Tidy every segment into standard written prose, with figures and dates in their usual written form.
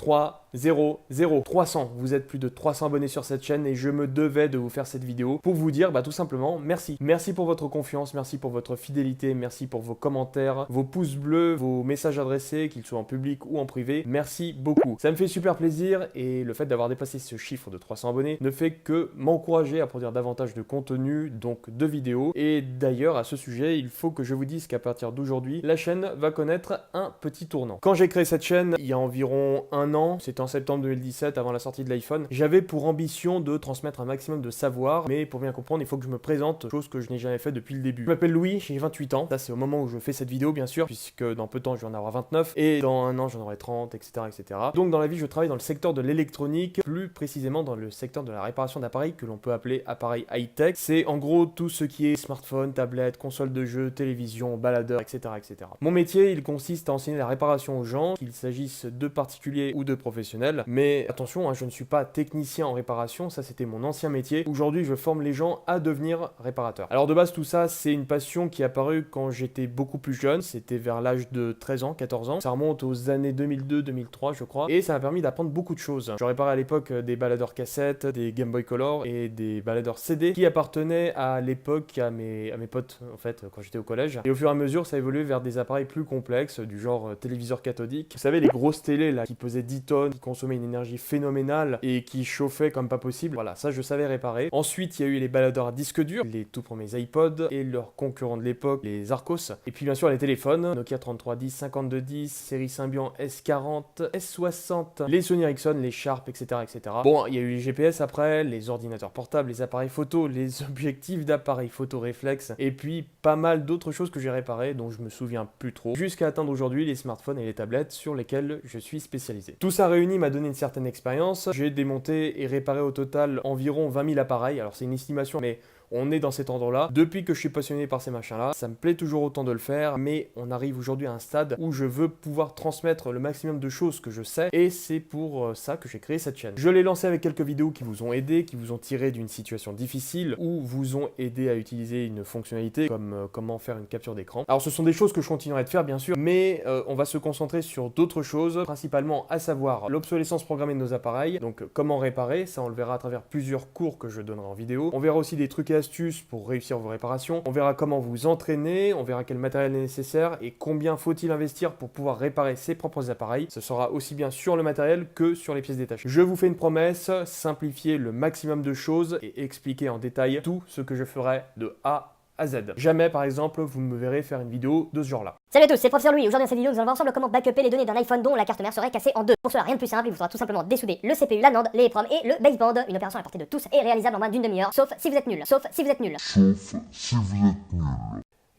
3, 0, 0, 300. Vous êtes plus de 300 abonnés sur cette chaîne et je me devais de vous faire cette vidéo pour vous dire tout simplement merci. Merci pour votre confiance, merci pour votre fidélité, merci pour vos commentaires, vos pouces bleus, vos messages adressés, qu'ils soient en public ou en privé. Merci beaucoup. Ça me fait super plaisir et le fait d'avoir dépassé ce chiffre de 300 abonnés ne fait que m'encourager à produire davantage de contenu, donc de vidéos. Et d'ailleurs, à ce sujet, il faut que je vous dise qu'à partir d'aujourd'hui, la chaîne va connaître un petit tournant. Quand j'ai créé cette chaîne, il y a environ un an, c'était en septembre 2017, avant la sortie de l'iPhone, j'avais pour ambition de transmettre un maximum de savoir, mais pour bien comprendre, il faut que je me présente, chose que je n'ai jamais fait depuis le début. Je m'appelle Louis, j'ai 28 ans, ça c'est au moment où je fais cette vidéo bien sûr, puisque dans peu de temps je vais en avoir 29, et dans un an j'en aurai 30, etc., etc. Donc dans la vie, je travaille dans le secteur de l'électronique, plus précisément dans le secteur de la réparation d'appareils que l'on peut appeler appareils high-tech. C'est en gros tout ce qui est smartphone, tablette, console de jeu, télévision, baladeur, etc., etc. Mon métier, il consiste à enseigner la réparation aux gens, qu'il s'agisse de particuliers ou de professionnels. Mais attention, je ne suis pas technicien en réparation, ça c'était mon ancien métier. Aujourd'hui, je forme les gens à devenir réparateurs. Alors de base, tout ça, c'est une passion qui est apparue quand j'étais beaucoup plus jeune. C'était vers l'âge de 13 ans, 14 ans. Ça remonte aux années 2002-2003, je crois. Et ça m'a permis d'apprendre beaucoup de choses. Je réparais à l'époque des baladeurs cassettes, des Game Boy Color et des baladeurs CD qui appartenaient à l'époque à mes potes, en fait, quand j'étais au collège. Et au fur et à mesure, ça a évolué vers des appareils plus complexes, du genre téléviseur cathodique. Vous savez, les grosses télés là, qui pesaient 10 tonnes, qui consommaient une énergie phénoménale et qui chauffaient comme pas possible. Voilà, ça je savais réparer. Ensuite, il y a eu les baladeurs à disque dur, les tout premiers iPods et leurs concurrents de l'époque, les Arcos. Et puis bien sûr les téléphones, Nokia 3310, 5210, série Symbian S40, S60, les Sony Ericsson, les Sharp, etc., etc. Bon, il y a eu les GPS après, les ordinateurs portables, les appareils photo, les objectifs d'appareils photo réflexes, et puis pas mal d'autres choses que j'ai réparées dont je me souviens plus trop, jusqu'à atteindre aujourd'hui les smartphones et les tablettes sur lesquels je suis spécialisé. Tout ça réuni m'a donné une certaine expérience. J'ai démonté et réparé au total environ 20 000 appareils. Alors c'est une estimation, mais on est dans cet ordre-là. Depuis que je suis passionné par ces machins-là, ça me plaît toujours autant de le faire, mais on arrive aujourd'hui à un stade où je veux pouvoir transmettre le maximum de choses que je sais, et c'est pour ça que j'ai créé cette chaîne. Je l'ai lancé avec quelques vidéos qui vous ont aidé, qui vous ont tiré d'une situation difficile, ou vous ont aidé à utiliser une fonctionnalité comme comment faire une capture d'écran. Alors ce sont des choses que je continuerai de faire bien sûr, mais on va se concentrer sur d'autres choses, principalement à savoir l'obsolescence programmée de nos appareils, donc comment réparer, ça on le verra à travers plusieurs cours que je donnerai en vidéo. On verra aussi des trucs et astuces pour réussir vos réparations. On verra comment vous entraîner, on verra quel matériel est nécessaire et combien faut-il investir pour pouvoir réparer ses propres appareils. Ce sera aussi bien sur le matériel que sur les pièces détachées. Je vous fais une promesse, simplifier le maximum de choses et expliquer en détail tout ce que je ferai de A à Z. Jamais, par exemple, vous ne me verrez faire une vidéo de ce genre-là. Salut à tous, c'est le professeur Louis. Aujourd'hui dans cette vidéo, nous allons voir ensemble comment backuper les données d'un iPhone dont la carte mère serait cassée en deux. Pour cela, rien de plus simple, il vous faudra tout simplement dessouder le CPU, la NAND, les EPROM et le baseband. Une opération à la portée de tous et réalisable en moins d'une demi-heure, sauf si vous êtes nul. Sauf si vous êtes nul.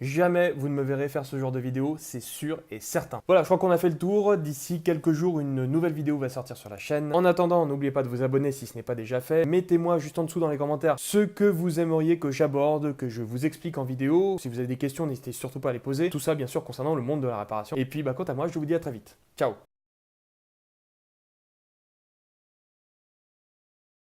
Jamais vous ne me verrez faire ce genre de vidéo, c'est sûr et certain. Voilà, je crois qu'on a fait le tour. D'ici quelques jours, une nouvelle vidéo va sortir sur la chaîne. En attendant, n'oubliez pas de vous abonner si ce n'est pas déjà fait. Mettez-moi juste en dessous dans les commentaires ce que vous aimeriez que j'aborde, que je vous explique en vidéo. Si vous avez des questions, n'hésitez surtout pas à les poser. Tout ça, bien sûr, concernant le monde de la réparation. Et puis, quant à moi, je vous dis à très vite. Ciao!